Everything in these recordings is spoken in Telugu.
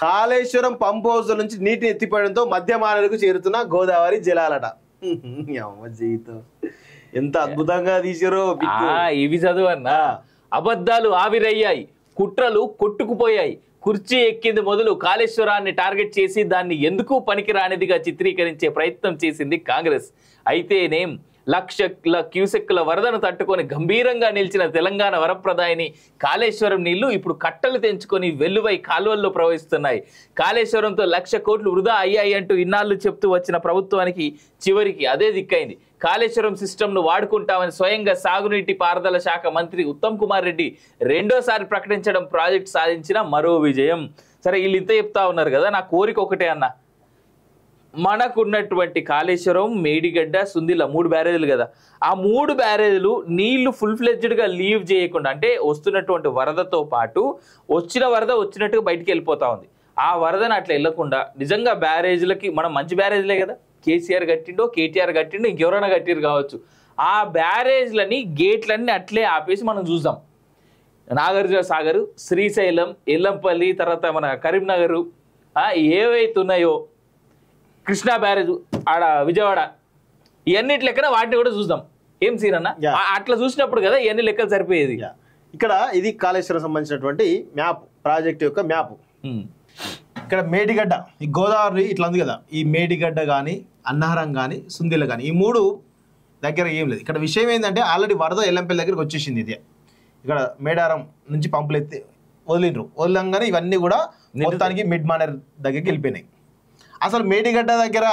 కాళేశ్వరం పంప్ హౌస్ నుంచి నీటిని ఎత్తిపోయడంతో మధ్య మానేరుకు చేరుతున్న గోదావరి జలాలట. జీవితం ఎంత అద్భుతంగా తీసారో. ఇవి చదువన్నా. అబద్ధాలు ఆవిరయ్యాయి, కుట్రలు కొట్టుకుపోయాయి. కుర్చీ ఎక్కింది మొదలు కాళేశ్వరాన్ని టార్గెట్ చేసి దాన్ని ఎందుకు పనికిరానిదిగా చిత్రీకరించే ప్రయత్నం చేసింది కాంగ్రెస్. అయితేనేం లక్షల క్యూసెక్కుల వరదను తట్టుకొని గంభీరంగా నిలిచిన తెలంగాణ వరప్రదాయిని కాళేశ్వరం నీళ్లు ఇప్పుడు కట్టలు తెంచుకొని వెల్లువై కాలువల్లో ప్రవహిస్తున్నాయి. కాళేశ్వరంతో 1,00,000 కోట్లు వృధా అయ్యాయి అంటూ ఇన్నాళ్ళు చెప్తూ వచ్చిన ప్రభుత్వానికి చివరికి అదే దిక్కైంది. కాళేశ్వరం సిస్టమ్ను వాడుకుంటామని స్వయంగా సాగునీటి పారుదల శాఖ మంత్రి ఉత్తమ్ కుమార్ రెడ్డి రెండోసారి ప్రకటించడం ప్రాజెక్టు సాధించిన మరో విజయం. సరే, వీళ్ళు ఇంత చెప్తా ఉన్నారు కదా, నా కోరిక ఒకటే అన్న, మనకున్నటువంటి కాళేశ్వరం, మేడిగడ్డ, సుందిల్ల 3 బ్యారేజీలు కదా, ఆ 3 బ్యారేజీలు నీళ్లు ఫుల్ ఫ్లెడ్జ్డ్గా లీవ్ చేయకుండా, అంటే వస్తున్నటువంటి వరదతో పాటు వచ్చిన వరద వచ్చినట్టుగా బయటికి వెళ్ళిపోతా ఉంది. ఆ వరదను అట్లా వెళ్ళకుండా నిజంగా బ్యారేజీలకి, మనం మంచి బ్యారేజీలే కదా, కేసీఆర్ కట్టిండో, కేటీఆర్ కట్టిండో, ఇంకెవరైనా కట్టిరు కావచ్చు, ఆ బ్యారేజ్లని గేట్లన్నీ అట్లే ఆపేసి మనం చూద్దాం. నాగార్జున సాగర్, శ్రీశైలం, ఎల్లంపల్లి, తర్వాత మన కరీంనగర్ ఏవైతే ఉన్నాయో, కృష్ణా బ్యారేజ్ ఆడ విజయవాడ, ఇవన్నిటి లెక్కన వాటిని కూడా చూద్దాం. ఏం సీన్ అన్న, అట్లా చూసినప్పుడు కదా ఇవన్నీ లెక్కలు సరిపోయేది. ఇక్కడ ఇది కాళేశ్వరం సంబంధించినటువంటి మ్యాప్, ప్రాజెక్ట్ యొక్క మ్యాప్. ఇక్కడ మేడిగడ్డ, ఈ గోదావరి ఇట్లా ఉంది కదా, ఈ మేడిగడ్డ కానీ, అన్నవరం కానీ, సుందిల్ల కానీ, ఈ 3 దగ్గర ఏం లేదు. ఇక్కడ విషయం ఏంటంటే ఆల్రెడీ వరద ఎల్లంపల్లి దగ్గరికి వచ్చేసింది. ఇది ఇక్కడ మేడారం నుంచి పంపులు ఎత్తి వదలంగానే ఇవన్నీ కూడా మొత్తానికి మిడ్ మానేర్ దగ్గరికి వెళ్ళిపోయినాయి. అసలు మేడిగడ్డ దగ్గర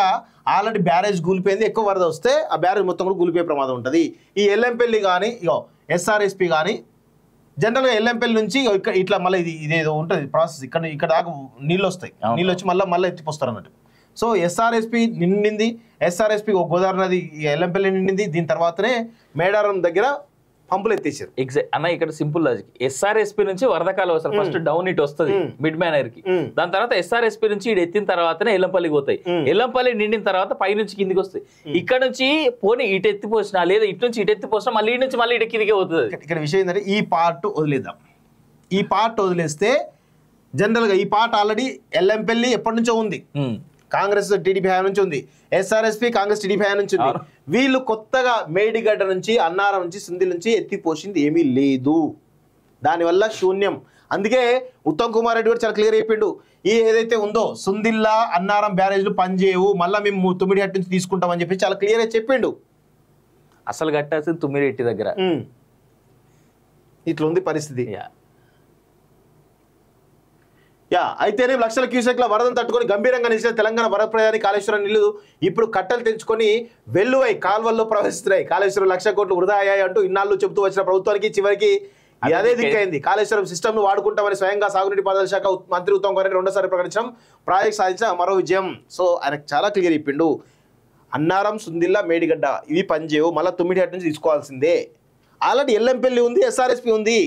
ఆల్రెడీ బ్యారేజ్ కూలిపోయింది. ఎక్కువ వరద వస్తే ఆ బ్యారేజ్ మొత్తం కూడా కూలిపోయే ప్రమాదం ఉంటుంది. ఈ ఎల్లంపల్లి కానీ, ఇగో ఎస్ఆర్ఎస్పి కానీ, జనరల్గా ఎల్లంపల్లి నుంచి ఇట్లా మళ్ళీ ఇదేదో ఉంటుంది ప్రాసెస్. ఇక్కడ దాకా నీళ్ళు వస్తాయి, నీళ్ళు వచ్చి మళ్ళీ ఎత్తిపోస్తారు అన్నట్టు. సో ఎస్ఆర్ఎస్పి నిండింది, ఎస్ఆర్ఎస్పి గోదావరి నది ఎల్లంపల్లి నిండింది. దీని తర్వాతనే మేడారం దగ్గర పంపులు ఎత్తేసారు. ఎగ్జాక్ట్ అన్న, ఇక్కడ సింపుల్ లాజిక్. ఎస్ఆర్ఎస్పి నుంచి వరదకాలం వస్తారు, ఫస్ట్ డౌన్ ఇట్ వస్తుంది మిడ్ మ్యానర్ కి, దాని తర్వాత ఎస్ఆర్ఎస్పి నుంచి ఇటు ఎత్తిన తర్వాతనే ఎల్లంపల్లికి పోతాయి. ఎల్లంపల్లి నిండిన తర్వాత పై నుంచి కిందికి వస్తాయి. ఇక్కడ నుంచి పోనీ ఇటు ఎత్తిపోసినా, లేదా ఇటు నుంచి ఇటు ఎత్తిపోసినా మళ్ళీ ఇటు నుంచి మళ్ళీ ఇటు కిందికి పోతుంది. ఇక్కడ విషయం ఏంటంటే ఈ పార్ట్ వదిలేద్దాం. ఈ పార్ట్ వదిలేస్తే జనరల్గా ఈ పార్ట్ ఆల్రెడీ ఎల్లంపల్లి ఎప్పటి నుంచో ఉంది, కాంగ్రెస్ టీడీపీ హయాం నుంచి ఉంది, ఎస్ఆర్ఎస్పి కాంగ్రెస్ టీడీపీ హయాం నుంచి ఉంది. వీళ్ళు కొత్తగా మేడిగడ్డ నుంచి, అన్నారం నుంచి, సుందిల్ నుంచి ఎత్తిపోసింది ఏమీ లేదు. దానివల్ల శూన్యం. అందుకే ఉత్తమ్ కుమార్ రెడ్డి కూడా చాలా క్లియర్ అయిపోయిండు, ఈ ఏదైతే ఉందో సుందిల్లా, అన్నారం బ్యారేజ్లు పనిచేయవు, మళ్ళీ మేము తుమ్మిడిహట్టి నుంచి తీసుకుంటామని చెప్పి చాలా క్లియర్గా చెప్పిండు. అసలు కట్టాల్సింది తుమ్మిడిహట్టి దగ్గర. ఇట్లా ఉంది పరిస్థితి. అయితేనే 1,00,000 క్యూసెక్ల వరదను తట్టుకొని గంభీరంగా నిలిచిన తెలంగాణ వరప్రదాని కాళేశ్వరం నీళ్లు ఇప్పుడు కట్టలు తెంచుకొని వెల్లువై కాల్వల్లో ప్రవహిస్తున్నాయి. కాళేశ్వరం 1,00,000 కోట్లు వృధా అయ్యాయి అంటూ ఇన్నాళ్ళు చెబుతూ వచ్చిన ప్రభుత్వానికి చివరికి అదే దిక్కైంది. కాళేశ్వరం సిస్టమ్ను వాడుకుంటామని స్వయంగా సాగునీటి పారుదల శాఖ మంత్రి ఉత్తమ్ కుమార్ రెడ్డి రెండోసారి ప్రకటించడం ప్రాజెక్ట్ సాధించిన మరో విజయం. సో ఆయనకు చాలా క్లియర్ చెప్పిండు, అన్నారం, సుందిల్ల, మేడిగడ్డ ఇవి పనిచేయవు, మళ్ళీ తుమ్మిడిహట్టి నుంచి తీసుకోవాల్సిందే. ఆల్రెడీ ఎల్లంపల్లి ఉంది, ఎస్ఆర్ఎస్పి ఉంది,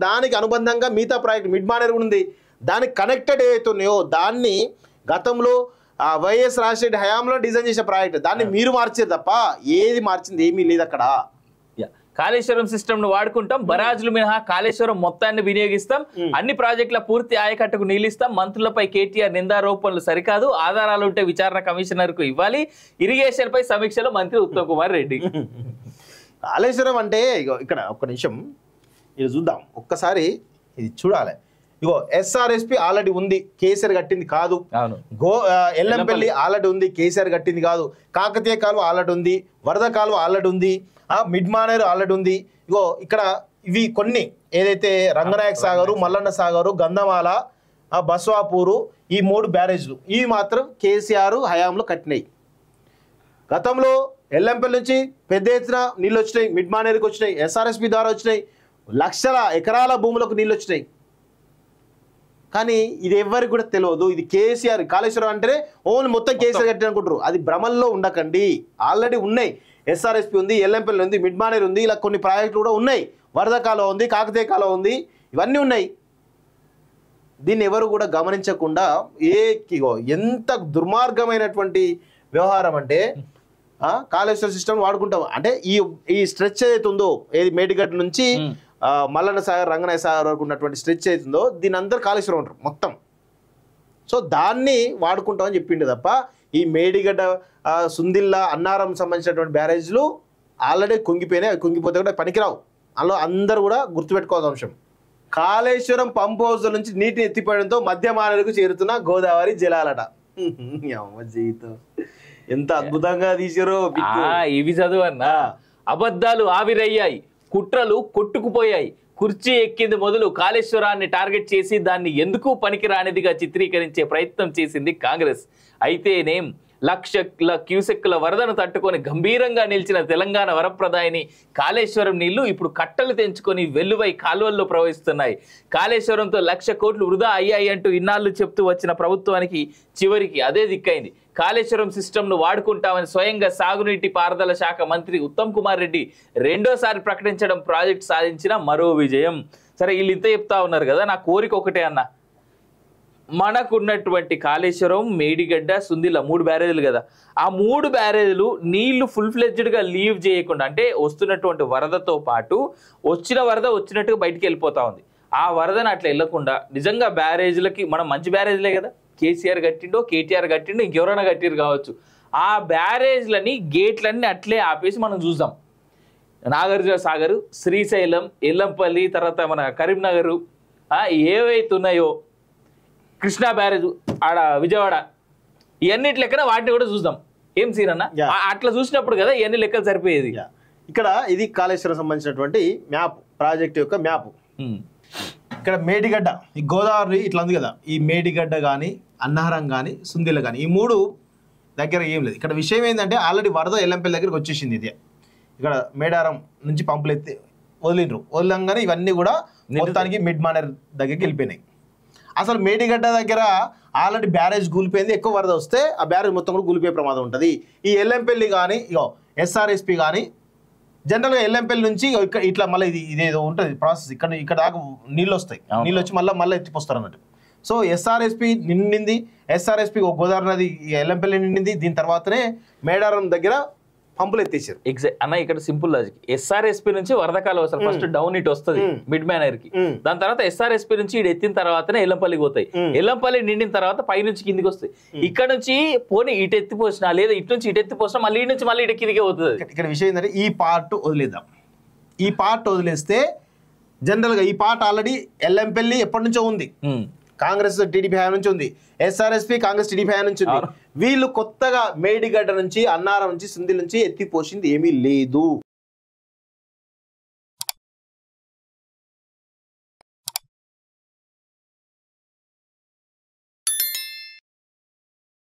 దానికి అనుబంధంగా మిగతా ప్రాజెక్ట్ మిడ్ మానేర్ ఉంది. దానికి కనెక్టెడ్ ఏవైతే ఉన్నాయో దాన్ని గతంలో వైఎస్ రాజశేఖర హయాంలో డిజైన్ చేసే ప్రాజెక్ట్, దాన్ని మీరు మార్చారు తప్ప ఏది మార్చింది ఏమీ లేదు అక్కడ. కాళేశ్వరం సిస్టమ్ ను వాడుకుంటాం, బరాజులు మినహా కాళేశ్వరం మొత్తాన్ని వినియోగిస్తాం, అన్ని ప్రాజెక్టుల పూర్తి ఆయకట్టుకు నిలిస్తాం, మంత్రులపై కేటీఆర్ నిందారోపణలు సరికాదు, ఆధారాలు ఉంటే విచారణ కమిషనర్ కు ఇవ్వాలి, ఇరిగేషన్ పై సమీక్షలో మంత్రి ఉత్తమ్ కుమార్ రెడ్డి. కాళేశ్వరం అంటే ఇక్కడ ఒక్క నిమిషం ఇది చూద్దాం, ఒక్కసారి ఇది చూడాలి. ఇగో ఎస్ఆర్ఎస్పి ఆల్రెడీ ఉంది, కేసీఆర్ కట్టింది కాదు. ఎల్లంపల్లి ఆల్రెడీ ఉంది, కేసీఆర్ కట్టింది కాదు. కాకతీయ కాలువ ఆల్రెడీ ఉంది, వరద కాలువ ఆల్రెడీ ఉంది, మిడ్ మానేరు ఆల్రెడీ ఉంది. ఇగో ఇక్కడ ఇవి కొన్ని ఏదైతే రంగనాయక సాగరు, మల్లన్న సాగరు, గంధమాల, బస్వాపూరు, ఈ 3 బ్యారేజ్లు ఇవి మాత్రం కేసీఆర్ హయాంలో కట్టినాయి. గతంలో ఎల్లంపల్లి నుంచి పెద్ద ఎత్తున నీళ్ళు వచ్చినాయి, మిడ్ మానేరుకి వచ్చినాయి, ఎస్ఆర్ఎస్పి ద్వారా వచ్చినాయి, 1,00,000 ఎకరాల భూములకు నీళ్ళు వచ్చినాయి. కానీ ఇది ఎవరికి కూడా తెలియదు. ఇది కేసీఆర్, కాళేశ్వరం అంటేనే ఓన్లీ మొత్తం కేసీఆర్ కట్టి అనుకుంటారు. అది భ్రమల్లో ఉండకండి, ఆల్రెడీ ఉన్నాయి. ఎస్ఆర్ఎస్పి ఉంది, ఎల్లంపల్లి ఉంది, మిడ్ మానేర్ ఉంది, ఇలా కొన్ని ప్రాజెక్టులు కూడా ఉన్నాయి. వరద కాలువ ఉంది, కాకతీయ కాలువ ఉంది, ఇవన్నీ ఉన్నాయి. దీన్ని ఎవరు కూడా గమనించకుండా ఎంత దుర్మార్గమైనటువంటి వ్యవహారం అంటే కాళేశ్వరం సిస్టమ్ వాడుకుంటాం అంటే ఈ స్ట్రెచ్ ఏదైతే ఉందో ఏది మేడిగడ్డ నుంచి మల్లన్న సాగర్ రంగనాయ సాగర్ వరకు ఉన్నటువంటి స్ట్రెచ్ అవుతుందో దీని అందరు కాళేశ్వరం ఉంటారు మొత్తం. సో దాన్ని వాడుకుంటామని చెప్పిండు తప్ప ఈ మేడిగడ్డ సుందిల్ల అన్నారం సంబంధించినటువంటి బ్యారేజ్లు ఆల్రెడీ కుంగిపోయినాయి. కుంగిపోతే కూడా పనికిరావు. అందులో అందరూ కూడా గుర్తుపెట్టుకోవాల్సిన అంశం కాళేశ్వరం పంప్ హౌస్ నుంచి నీటిని ఎత్తిపోయడంతో మధ్య మానేరుకు చేరుతున్న గోదావరి జలాలట. జీవితం ఎంత అద్భుతంగా తీసారో. ఇవి చదువన్నా. అబద్ధాలు ఆవిరయ్యాయి, కుట్రలు కొట్టుకుపోయాయి, కుర్చీ ఎక్కింది మొదలు కాళేశ్వరాన్ని టార్గెట్ చేసి దాన్ని ఎందుకు పనికిరానిదిగా చిత్రీకరించే ప్రయత్నం చేసింది కాంగ్రెస్. అయితేనేం లక్షల క్యూసెక్కుల వరదను తట్టుకొని గంభీరంగా నిలిచిన తెలంగాణ వరప్రదాయిని కాళేశ్వరం నీళ్లు ఇప్పుడు కట్టలు తెంచుకొని వెల్లువై కాలువల్లో ప్రవహిస్తున్నాయి. కాళేశ్వరంతో 1,00,000 కోట్లు వృధా అయ్యాయి అంటూ ఇన్నాళ్ళు చెప్తూ వచ్చిన ప్రభుత్వానికి చివరికి అదే దిక్కైంది. కాళేశ్వరం సిస్టమ్ను వాడుకుంటామని స్వయంగా సాగునీటి పారుదల శాఖ మంత్రి ఉత్తమ్ కుమార్ రెడ్డి రెండోసారి ప్రకటించడం ప్రాజెక్టు సాధించిన మరో విజయం. సరే వీళ్ళు ఇంత చెప్తా ఉన్నారు కదా, నా కోరిక ఒకటే అన్న, మనకున్నటువంటి కాళేశ్వరం, మేడిగడ్డ, సుందిల్ల 3 బ్యారేజీలు కదా, ఆ 3 బ్యారేజీలు నీళ్లు ఫుల్ ఫ్లెడ్జ్డ్గా లీవ్ చేయకుండా అంటే వస్తున్నటువంటి వరదతో పాటు వచ్చిన వరద వచ్చినట్టుగా బయటికి వెళ్ళిపోతా ఉంది. ఆ వరదను అట్లా వెళ్ళకుండా నిజంగా బ్యారేజీలకి మనం మంచి బ్యారేజీలే కదా, కేసీఆర్ కట్టిండో కేటీఆర్ కట్టిండో ఇంకెవరైనా కట్టిరు కావచ్చు, ఆ బ్యారేజ్లని గేట్లన్నీ అట్లే ఆపేసి మనం చూద్దాం. నాగార్జున సాగర్, శ్రీశైలం, ఎల్లంపల్లి, తర్వాత మన కరీంనగర్ ఏవైతే ఉన్నాయో, కృష్ణా బ్యారేజ్ ఆడ విజయవాడ, ఇవన్నిటి లెక్కన వాటిని కూడా చూద్దాం. ఏం సీన్ అన్న, అట్లా చూసినప్పుడు కదా ఇవన్నీ లెక్కలు సరిపోయేది. ఇక్కడ ఇది కాళేశ్వరం సంబంధించినటువంటి మ్యాప్, ప్రాజెక్ట్ యొక్క మ్యాప్. ఇక్కడ మేడిగడ్డ, ఈ గోదావరి ఇట్లా ఉంది కదా, ఈ మేడిగడ్డ కానీ అన్నారం కానీ సుందిల్ల కానీ ఈ 3 దగ్గర ఏం లేదు. ఇక్కడ విషయం ఏంటంటే ఆల్రెడీ వరద ఎల్లంపల్లి దగ్గరికి వచ్చేసింది. ఇది ఇక్కడ మేడారం నుంచి పంపులు ఎత్తి వదలంగానే ఇవన్నీ కూడా మొత్తానికి మిడ్ మానేర్ దగ్గరికి వెళ్ళిపోయినాయి. అసలు మేడిగడ్డ దగ్గర ఆల్రెడీ బ్యారేజ్ కూలిపోయింది. ఎక్కువ వరద వస్తే ఆ బ్యారేజ్ మొత్తం కూడా కూలిపోయే ప్రమాదం ఉంటుంది. ఈ ఎల్లంపల్లి కానీ ఎస్ఆర్ఎస్పి కానీ జనరల్గా ఎల్లంపల్లి నుంచి ఇట్లా మళ్ళీ ఇదేదో ఉంటుంది ప్రాసెస్, ఇక్కడ దాకా నీళ్ళు వస్తాయి, నీళ్ళు వచ్చి మళ్ళీ ఎత్తిపోస్తారు అన్నట్టు. సో ఎస్ఆర్ఎస్పి నిండింది, ఎస్ఆర్ఎస్పి గోదావరి నది ఎల్లంపల్లి నిండింది, దీని తర్వాతనే మేడారం దగ్గర పంపులు ఎత్తేసారు. ఎగ్జాక్ట్ అన్న, ఇక్కడ సింపుల్ లాజిక్. ఎస్ఆర్ఎస్పి నుంచి వరదకాలం వస్తారు, ఫస్ట్ డౌన్ ఇట్ వస్తుంది మిడ్ మ్యానర్ కి, దాని తర్వాత ఎస్ఆర్ఎస్పి నుంచి ఇటు ఎత్తిన తర్వాతనే ఎల్లంపల్లికి పోతాయి, ఎల్లంపల్లి నిండిన తర్వాత పై నుంచి కిందికి వస్తాయి. ఇక్కడ నుంచి పోనీ ఇటు ఎత్తిపోసినా లేదా ఇటు నుంచి ఇటు ఎత్తిపోసినా మళ్ళీ ఇటు నుంచి మళ్ళీ ఇటు కిందికి పోతుంది. ఇక్కడ విషయం ఏంటంటే ఈ పార్ట్ వదిలేద్దాం. ఈ పార్ట్ వదిలేస్తే జనరల్ గా ఈ పార్ట్ ఆల్రెడీ ఎల్లంపల్లి ఎప్పటి నుంచో ఉంది, కాంగ్రెస్ టీడీపీ హయాం నుంచి ఉంది, ఎస్ఆర్ఎస్పి కాంగ్రెస్ టీడీపీ హయాం నుంచి ఉంది. వీళ్ళు కొత్తగా మేడిగడ్డ నుంచి అన్నారం నుంచి సుందిల్ నుంచి ఎత్తిపోసింది ఏమీ లేదు.